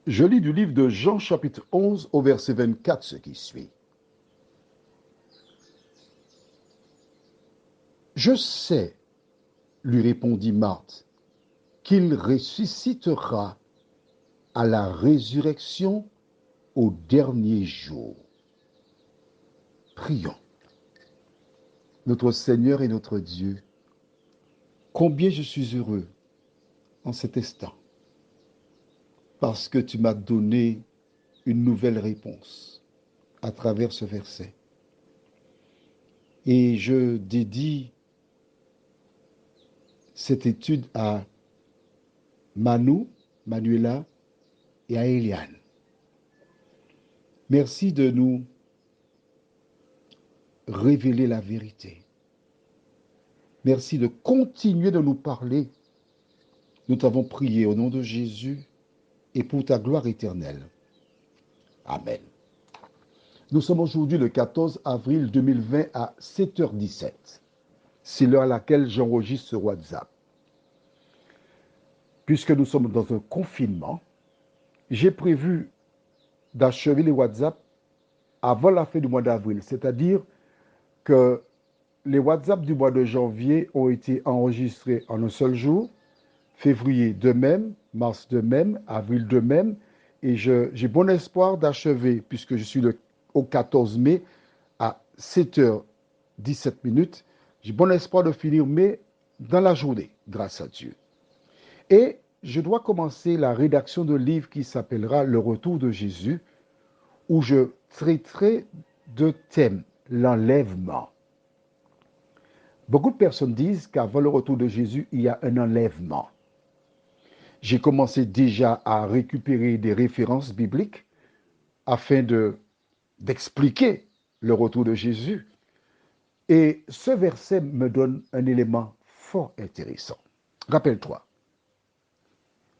Je lis du livre de Jean chapitre 11 au verset 24 ce qui suit. Je sais, lui répondit Marthe, qu'il ressuscitera à la résurrection au dernier jour. Prions. Notre Seigneur et notre Dieu, combien je suis heureux en cet instant parce que tu m'as donné une nouvelle réponse à travers ce verset. Et je dédie cette étude à Manu, Manuela et à Eliane. Merci de nous révéler la vérité. Merci de continuer de nous parler. Nous t'avons prié au nom de Jésus et pour ta gloire éternelle. Amen. Nous sommes aujourd'hui le 14 avril 2020 à 7h17. C'est l'heure à laquelle j'enregistre ce WhatsApp. Puisque nous sommes dans un confinement, j'ai prévu d'achever les WhatsApp avant la fin du mois d'avril. C'est-à-dire que les WhatsApp du mois de janvier ont été enregistrés en un seul jour, février de même, mars de même, avril de même, et j'ai bon espoir d'achever, puisque je suis au 14 mai à 7h17, j'ai bon espoir de finir mai dans la journée, grâce à Dieu. Et je dois commencer la rédaction de livre qui s'appellera Le Retour de Jésus, où je traiterai de thèmes, l'enlèvement. Beaucoup de personnes disent qu'avant le retour de Jésus, il y a un enlèvement. J'ai commencé déjà à récupérer des références bibliques afin d'expliquer le retour de Jésus. Et ce verset me donne un élément fort intéressant. Rappelle-toi,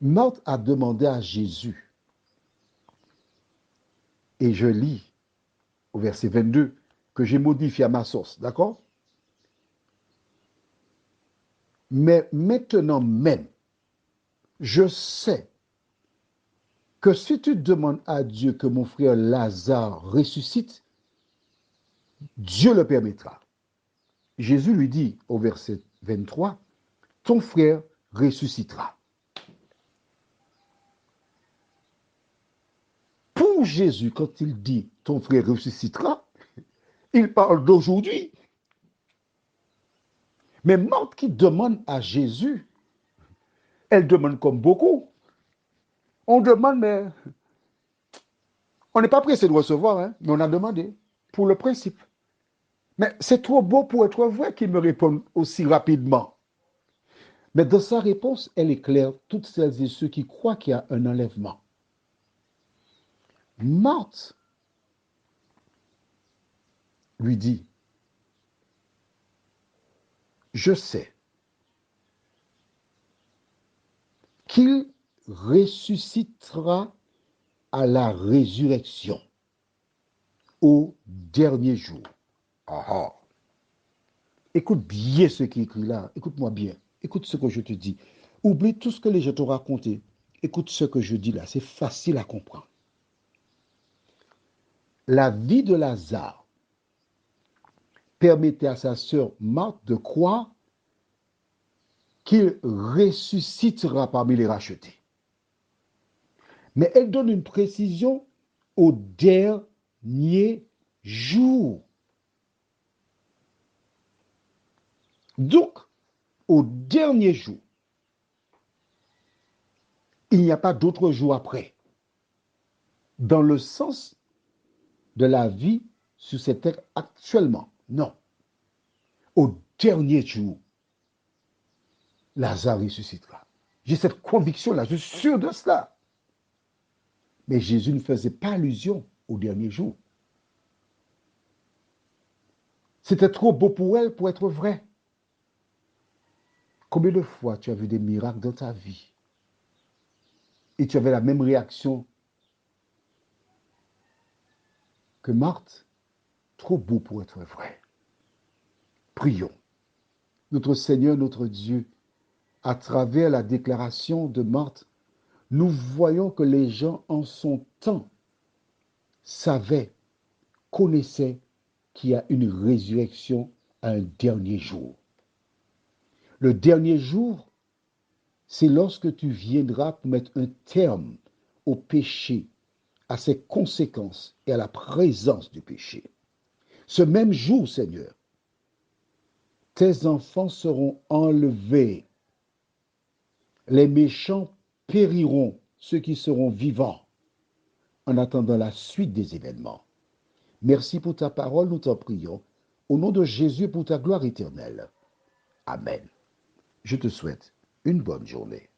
Marthe a demandé à Jésus, et je lis au verset 22, que j'ai modifié à ma source, d'accord? Mais maintenant même, je sais que si tu demandes à Dieu que mon frère Lazare ressuscite, Dieu le permettra. Jésus lui dit au verset 23, ton frère ressuscitera. Pour Jésus, quand il dit ton frère ressuscitera, il parle d'aujourd'hui. Mais Marthe qui demande à Jésus, elle demande comme beaucoup. On demande, mais on n'est pas pressé de recevoir, hein, mais on a demandé pour le principe. Mais c'est trop beau pour être vrai qu'il me réponde aussi rapidement. Mais dans sa réponse, elle éclaire toutes celles et ceux qui croient qu'il y a un enlèvement. Marthe lui dit, je sais qu'il ressuscitera à la résurrection au dernier jour. Ah, ah. Écoute bien ce qui est écrit là. Écoute-moi bien. Écoute ce que je te dis. Oublie tout ce que les gens t'ont raconté. Écoute ce que je dis là. C'est facile à comprendre. La vie de Lazare permettait à sa sœur Marthe de croire qu'il ressuscitera parmi les rachetés. Mais elle donne une précision au dernier jour. Donc, au dernier jour, il n'y a pas d'autre jour après. Dans le sens de la vie sur cette terre actuellement. Non. Au dernier jour, Lazare ressuscitera. J'ai cette conviction-là, je suis sûr de cela. Mais Jésus ne faisait pas allusion au dernier jour. C'était trop beau pour elle pour être vrai. Combien de fois tu as vu des miracles dans ta vie et tu avais la même réaction que Marthe? Trop beau pour être vrai. Prions. Notre Seigneur, notre Dieu, à travers la déclaration de Marthe, nous voyons que les gens en son temps savaient, connaissaient qu'il y a une résurrection à un dernier jour. Le dernier jour, c'est lorsque tu viendras pour mettre un terme au péché, à ses conséquences et à la présence du péché. Ce même jour, Seigneur, tes enfants seront enlevés. Les méchants périront, ceux qui seront vivants, en attendant la suite des événements. Merci pour ta parole, nous t'en prions. Au nom de Jésus, pour ta gloire éternelle. Amen. Je te souhaite une bonne journée.